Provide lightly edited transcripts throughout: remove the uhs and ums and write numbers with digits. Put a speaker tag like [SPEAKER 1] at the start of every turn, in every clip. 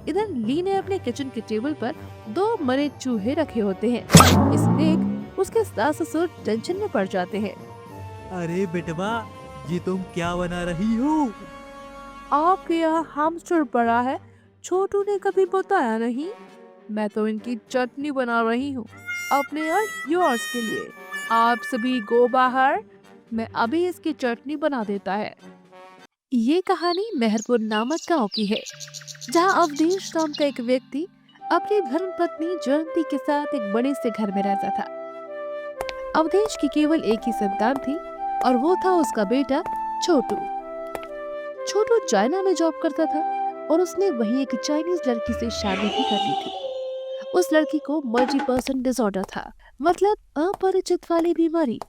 [SPEAKER 1] इधर ली ने अपने किचन के टेबल पर 2 मरे चूहे रखे होते हैं। इसे देख उसके सास ससुर टेंशन में पड़ जाते हैं।
[SPEAKER 2] अरे बेटवा, ये तुम क्या बना रही हो?
[SPEAKER 1] आपके यहाँ हैमस्टर पड़ा है, छोटू ने कभी बताया नहीं। मैं तो इनकी चटनी बना रही हूँ, अपने और योर्स के लिए। आप सभी गो बाहर, मैं अभी इसकी चटनी बना देता है। ये कहानी मेहरपुर नामक गांव की है, जहां अवधेश नाम का एक व्यक्ति अपनी धर्म पत्नी जयंती के साथ एक बड़े से घर में रहता था। अवधेश की केवल एक ही संतान थी और वो था उसका बेटा छोटू। छोटू चाइना में जॉब करता था और उसने वही एक चाइनीज लड़की से शादी भी कर ली थी। उस लड़की को मल्टी पर्सन डिसऑर्डर था, मतलब अपरिचित वाली बीमारी,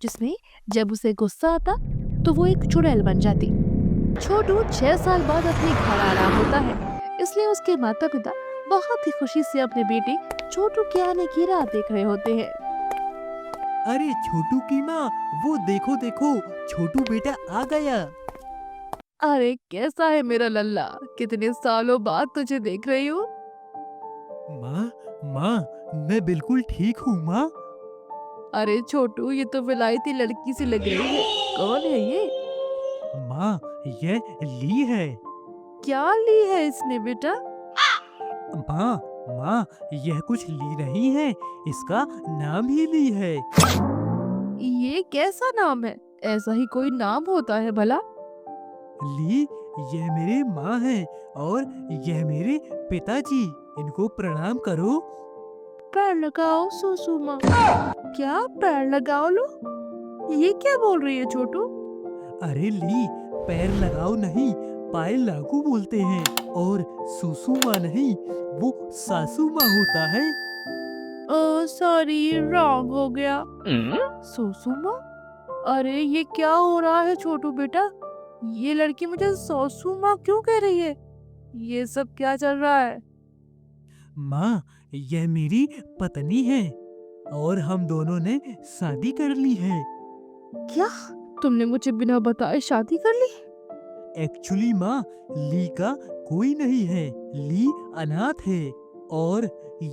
[SPEAKER 1] जिसमें जब उसे गुस्सा आता तो वो एक चुड़ैल बन जाती। छोटू 6 साल बाद अपने घर आ रहा होता है, इसलिए उसके माता पिता बहुत ही खुशी से अपने बेटे छोटू के आने की राह देख रहे होते हैं।
[SPEAKER 2] अरे छोटू की माँ, वो देखो देखो, छोटू बेटा आ गया।
[SPEAKER 1] अरे कैसा है मेरा लल्ला, कितने सालों बाद तुझे देख रही हूँ।
[SPEAKER 2] माँ, माँ, मैं बिल्कुल ठीक हूँ माँ।
[SPEAKER 1] अरे छोटू, ये तो विलायती लड़की सी लग रही है, कौन है ये?
[SPEAKER 2] माँ, ये ली है।
[SPEAKER 1] क्या ली है इसने बेटा?
[SPEAKER 2] माँ, माँ, यह कुछ ली नहीं है, इसका नाम ही ली है।
[SPEAKER 1] ये कैसा नाम है? ऐसा ही कोई नाम होता है भला?
[SPEAKER 2] ली, यह मेरे माँ है और यह मेरे पिताजी। इनको प्रणाम करो।
[SPEAKER 1] पैर लगाओ सुसुमा। क्या पैर लगाओ लो? ये क्या बोल रही है छोटू?
[SPEAKER 2] अरे ली, पैर लगाओ नहीं, पाए लागू बोलते हैं। और सुसु माँ नहीं, वो सासू माँ होता है।
[SPEAKER 1] सॉरी, रॉन्ग हो गया। सुसुमा? अरे ये क्या हो रहा है छोटू बेटा? ये लड़की मुझे सुसुमा क्यों कह रही है? ये सब क्या चल रहा है?
[SPEAKER 2] माँ, यह मेरी पत्नी है और हम दोनों ने शादी कर ली है।
[SPEAKER 1] क्या? तुमने मुझे बिना बताए शादी कर ली?
[SPEAKER 2] एक्चुअली माँ, ली का कोई नहीं है। ली अनाथ है और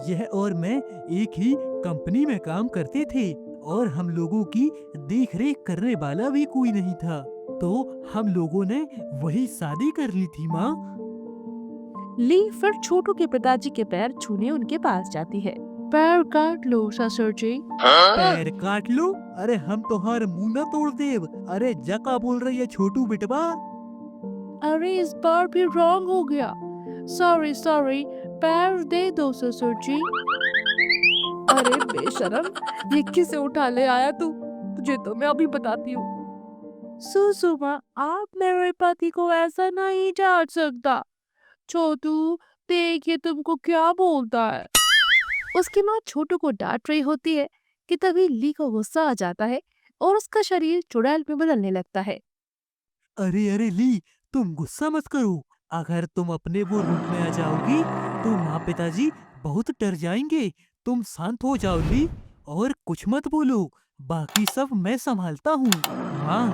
[SPEAKER 2] यह और मैं एक ही कंपनी में काम करते थे और हम लोगों की देखरेख करने वाला भी कोई नहीं था, तो हम लोगों ने वही शादी कर ली थी माँ।
[SPEAKER 1] ली फिर छोटू के पिताजी के पैर छूने उनके पास जाती है। पैर काट लो ससुर जी।
[SPEAKER 2] पैर काट लो? अरे हम तुम्हारे मुंह न तोड़ देव। अरे जका बोल रही है छोटू बेटवा।
[SPEAKER 1] अरे इस बार भी रॉन्ग हो गया। सॉरी सॉरी, पैर दे दो ससुर जी। अरे बेशरम, ये किसे उठा ले आया तू? तुझे तो मैं अभी बताती हूँ। सुसुमा, आप मेरे पति को ऐसा नहीं डांट सकता। छोटू, देखिए तुमको क्या बोलता है। उसकी माँ छोटू को डांट रही होती है कि तभी ली को गुस्सा आ जाता है और उसका शरीर चुड़ैल में बदलने लगता है।
[SPEAKER 2] अरे अरे ली, तुम गुस्सा मत करो। अगर तुम अपने वो रूप में आ जाओगी तो माँ पिताजी बहुत डर जाएंगे। तुम शांत हो जाओ ली और कुछ मत बोलो। बाकी सब मैं संभालता हूँ। माँ,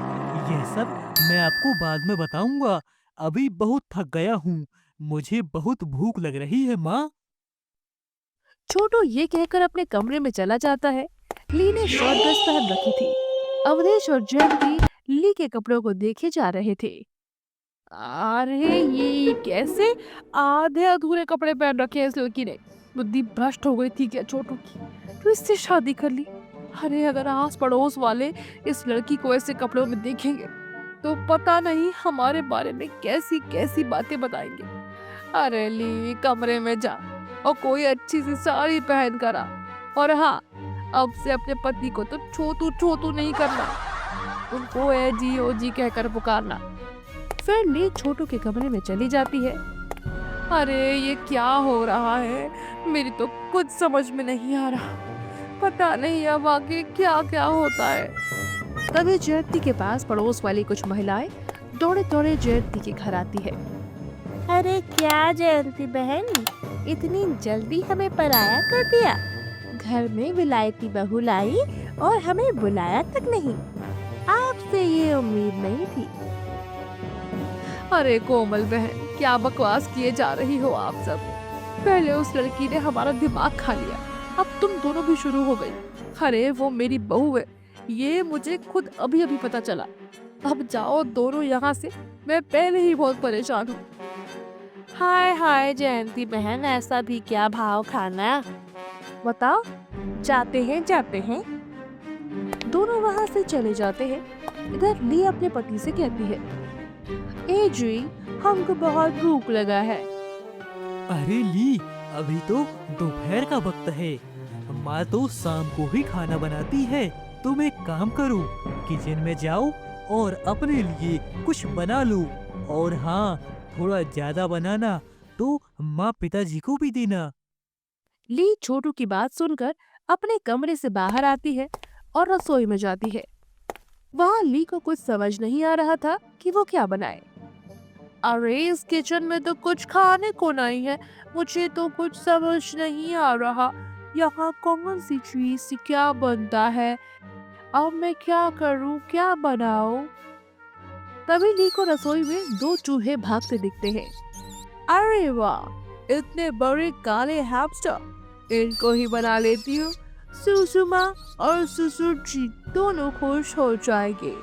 [SPEAKER 2] यह सब मैं आपको बाद में बताऊंगा। अभी बहुत थक गया हूँ। मुझे बहुत भूख लग रही है माँ।
[SPEAKER 1] छोटू ये कहकर अपने कमरे में चला जाता है। ली ने शॉर्ट ड्रेस पहन रखी थी। अवधेश और जयंती ली के कपड़ों को देखे जा रहे थे। अरे ये कैसे आधे अधूरे कपड़े पहन रखे हैं इस लड़की ने? बुद्धि भ्रष्ट हो गई थी क्या छोटू की? तो इससे शादी कर ली। अरे अगर आस पड़ोस वाले इस लड़की को ऐसे कपड़ों में देखेंगे तो पता नहीं हमारे बारे में कैसी कैसी बातें बताएंगे। अरे ली, कमरे में जा और कोई अच्छी सी साड़ी पहन कर आ। और हाँ, अब से अपने पति को तो छोटू छोटू नहीं करना, उनको ए जी ओ जी कहकर पुकारना। फिर ली छोटू के कमरे में चली जाती है। अरे ये क्या हो रहा है? मेरी तो कुछ समझ में नहीं आ रहा। पता नहीं अब आगे क्या क्या होता है। तभी जयंती के पास पड़ोस वाली कुछ महिलाएं दौड़े दौड़े जयंती के घर आती है। अरे क्या जयंती बहन, इतनी जल्दी हमें पराया कर दिया। घर में विलायती बहू लाई और हमें बुलाया तक नहीं। आपसे ये उम्मीद नहीं थी। अरे कोमल बहन, क्या बकवास किए जा रही हो आप सब। पहले उस लड़की ने हमारा दिमाग खा लिया, अब तुम दोनों भी शुरू हो गई। अरे वो मेरी बहू है, ये मुझे खुद अभी अभी पता चला। अब जाओ दोनों यहाँ से, मैं पहले ही बहुत परेशान हूँ। हाय हाय जयंती बहन, ऐसा भी क्या भाव खाना, बताओ। जाते हैं जाते हैं। दोनों वहाँ से चले जाते हैं। इधर ली अपने पति से कहती है, ए जी, हमको बहुत भूख लगा है।
[SPEAKER 2] अरे ली, अभी तो दोपहर का वक्त है। माँ तो शाम को ही खाना बनाती है। तुम एक काम करो, किचन में जाओ और अपने लिए कुछ बना लो। और हाँ, थोड़ा ज्यादा बनाना तो माँ पिताजी को भी देना।
[SPEAKER 1] ली छोटू की बात सुनकर अपने कमरे से बाहर आती है और रसोई में जाती है। वहाँ ली को कुछ समझ नहीं आ रहा था कि वो क्या बनाए। अरे इस किचन में तो कुछ खाने को नहीं है, मुझे तो कुछ समझ नहीं आ रहा यहाँ कौन सी चीज से क्या बनता है। अब मैं क्या करूँ, क्या बनाऊं? तभी ली को रसोई में दो चूहे भागते दिखते हैं। अरे वाह, इतने बड़े काले हैमस्टर, इनको ही बना लेती हूँ। सुषमा और सुसु जी दोनों खुश हो जाएंगे।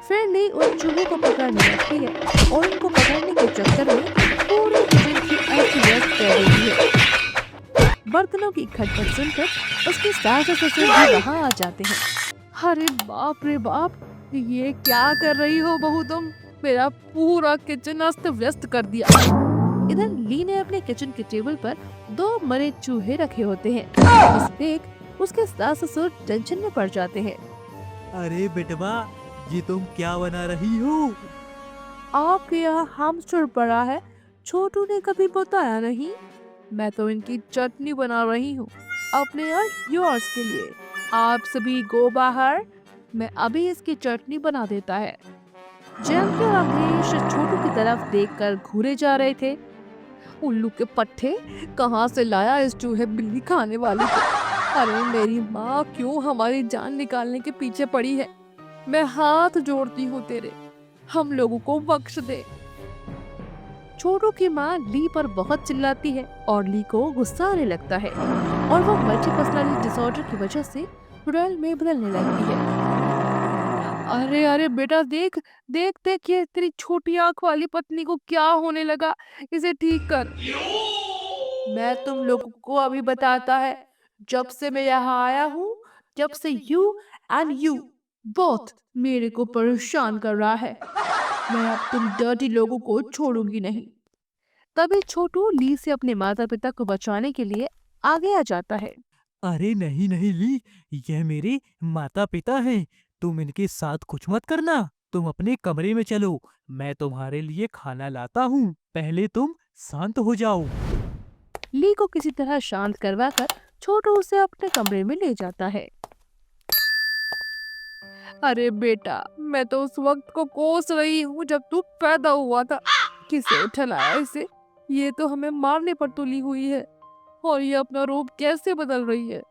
[SPEAKER 1] फिर ली उन चूहों को पकड़ने लगती है और उनको पकड़ने के चक्कर में पूरे किचन की अस्त-व्यस्त कर देती है। बर्तनों की खटपट सुनकर उसके सास और ससुर भी वहाँ आ जाते हैं। अरे बाप रे बाप, ये क्या कर रही हो बहू तुम? मेरा पूरा किचन अस्त व्यस्त कर दिया। इधर ली ने अपने किचन के टेबल पर दो मरे चूहे रखे होते हैं। इसे देख उसके सास ससुर टेंशन में पड़ जाते हैं।
[SPEAKER 2] अरे बेटवा, ये तुम क्या बना रही हो?
[SPEAKER 1] आपके यहाँ हैमस्टर पड़ा है, छोटू ने कभी बताया नहीं। मैं तो इनकी चटनी बना रही हूँ अपने और योर्स के लिए। आप सभी गो बाहर, मैं अभी इसकी चटनी बना देता है। जयंती और अवधेश छोटू की तरफ देखकर घूरे जा रहे थे। उल्लू के पट्टे, कहाँ से लाया इस चूहे बिल्ली खाने वाली को? अरे मेरी माँ क्यों हमारी जान निकालने के पीछे पड़ी है? मैं हाथ जोड़ती हूँ तेरे, हम लोगों को बख्श दे। छोटू की माँ ली पर बहुत चिल्लाती है और ली को गुस्सा आने लगता है और वो मल्टी पर्सनालिटी डिसऑर्डर की वजह से रॉयल में बदलने लगती है। अरे अरे बेटा, देख देख देख, ये तेरी छोटी आंख वाली पत्नी को क्या होने लगा, इसे ठीक कर। मैं तुम लोगों को अभी बताता है। जब से मैं यहाँ आया हूँ, जब से यू एंड यू बोथ मेरे को परेशान कर रहा है, मैं अब तुम डर्टी लोगों को छोड़ूंगी नहीं। तभी छोटू ली से अपने माता पिता को बचाने के लिए आगे आ जाता है।
[SPEAKER 2] अरे नहीं नहीं ली, यह मेरे माता पिता हैं। तुम इनके साथ कुछ मत करना। तुम अपने कमरे में चलो, मैं तुम्हारे लिए खाना लाता हूँ। पहले तुम शांत हो जाओ।
[SPEAKER 1] ली को किसी तरह शांत करवाकर छोटू उसे अपने कमरे में ले जाता है। अरे बेटा, मैं तो उस वक्त को कोस रही हूँ जब तू पैदा हुआ था। किसे उठलाया इसे? ये तो हमें मारने पर तुली हुई है और ये अपना रूप कैसे बदल रही है।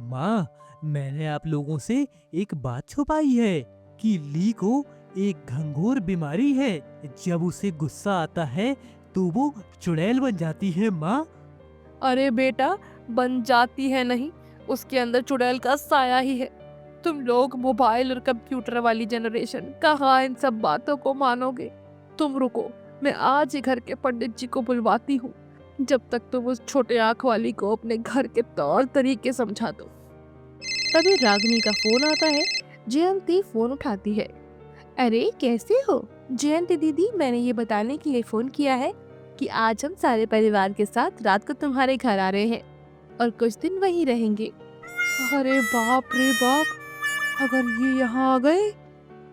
[SPEAKER 2] माँ, मैंने आप लोगों से एक बात छुपाई है कि ली को एक घंघोर बीमारी है। जब उसे गुस्सा आता है तो वो चुड़ैल बन जाती है माँ।
[SPEAKER 1] अरे बेटा, बन जाती है नहीं, उसके अंदर चुड़ैल का साया ही है। तुम लोग मोबाइल और कंप्यूटर वाली जनरेशन कहाँ इन सब बातों को मानोगे। तुम रुको, मैं आज ही घर के पंडित जी को बुलवाती हूँ। जब तक तुम उस छोटे आंख वाली को अपने घर के तौर तरीके समझा दो। तभी रागिनी का फोन आता है। जयंती फोन उठाती है। अरे कैसे हो जयंती दीदी, मैंने ये बताने के लिए फोन किया है कि आज हम सारे परिवार के साथ रात को तुम्हारे घर आ रहे हैं और कुछ दिन वहीं रहेंगे। अरे बाप रे बाप, अगर ये यहाँ आ गए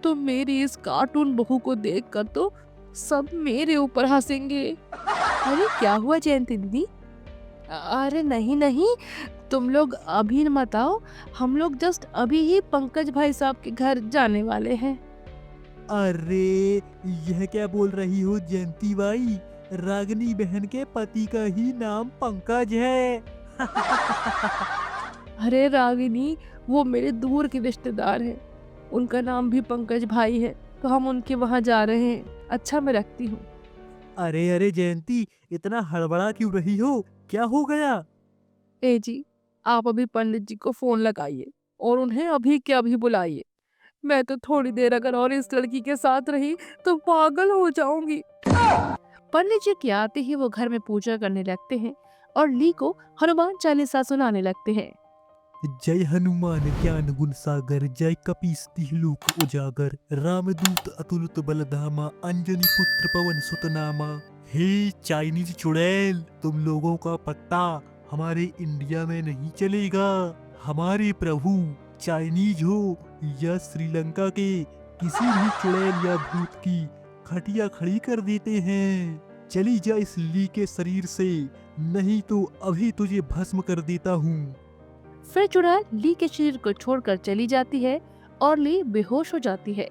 [SPEAKER 1] तो मेरी इस कार्टून बहू को देखकर तो सब मेरे ऊपर हंसेंगे। अरे क्या हुआ जयंती दीदी? अरे नहीं नहीं, तुम लोग अभी मत आओ, हम लोग जस्ट अभी ही पंकज भाई साहब के घर जाने वाले हैं।
[SPEAKER 2] अरे यह क्या बोल रही हो जयंती बाई? रागिनी बहन के पति का ही नाम पंकज है।
[SPEAKER 1] अरे रागिनी, वो मेरे दूर के रिश्तेदार हैं, उनका नाम भी पंकज भाई है, तो हम उनके वहाँ जा रहे हैं। अच्छा मैं रखती हूँ।
[SPEAKER 2] अरे अरे जयंती, इतना हड़बड़ा क्यों रही हो? क्या हो गया?
[SPEAKER 1] ए जी, आप अभी पंडित जी को फ़ोन लगाइए और उन्हें अभी के अभी बुलाइए। मैं तो थोड़ी देर अगर और इस लड़की के साथ रही तो पागल हो जाऊंगी। पंडित जी के आते ही वो घर में पूजा करने लगते हैं और ली को हनुमान चालीसा सुनाने लगते हैं।
[SPEAKER 2] जय हनुमान ज्ञान गुण सागर, जय कपीस तिह लोक उजागर, रामदूत अतुलित बलधामा, अंजनी पुत्र पवन सुत नामा। हे चाइनीज चुड़ैल, तुम लोगों का पत्ता हमारे इंडिया में नहीं चलेगा। हमारे प्रभु चाइनीज हो या श्रीलंका के किसी भी चुड़ैल या भूत की खटिया खड़ी कर देते हैं। चली जा इस ली के शरीर से, नहीं तो अभी तुझे भस्म कर देता हूँ।
[SPEAKER 1] फिर चुड़ैल ली के शरीर को छोड़कर चली जाती है और ली बेहोश हो जाती है।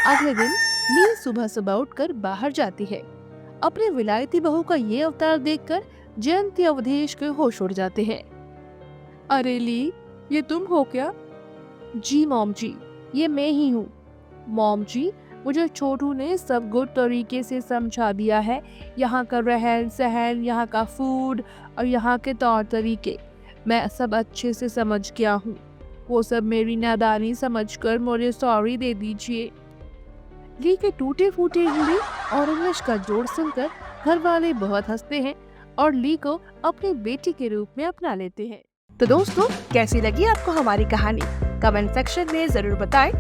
[SPEAKER 1] अगले दिन ली सुबह सुबह उठकर बाहर जाती है। अपने विलायती बहू का ये अवतार देखकर जयंती अवधेश के होश उड़ जाते हैं। अरे ली, ये तुम हो क्या? जी मॉम जी, ये मैं ही हूँ। मॉम जी, मुझे छोटू ने सब गुड तरीके से समझा दिया है। यहाँ का रहन सहन, यहाँ का फूड और यहाँ के तौर तरीके मैं सब अच्छे से समझ गया हूँ। वो सब मेरी नादानी समझकर मुझे सॉरी दे दीजिए। ली के टूटे फूटे हिंदी और इंग्लिश का जोड़ सुनकर घर वाले बहुत हंसते हैं और ली को अपनी बेटी के रूप में अपना लेते हैं। तो दोस्तों, कैसी लगी आपको हमारी कहानी? कमेंट सेक्शन में जरूर बताएं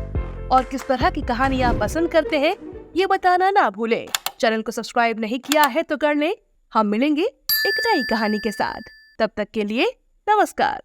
[SPEAKER 1] और किस तरह की कहानी आप पसंद करते हैं ये बताना ना भूलें। चैनल को सब्सक्राइब नहीं किया है तो कर लें। हम मिलेंगे एक नई कहानी के साथ। तब तक के लिए नमस्कार।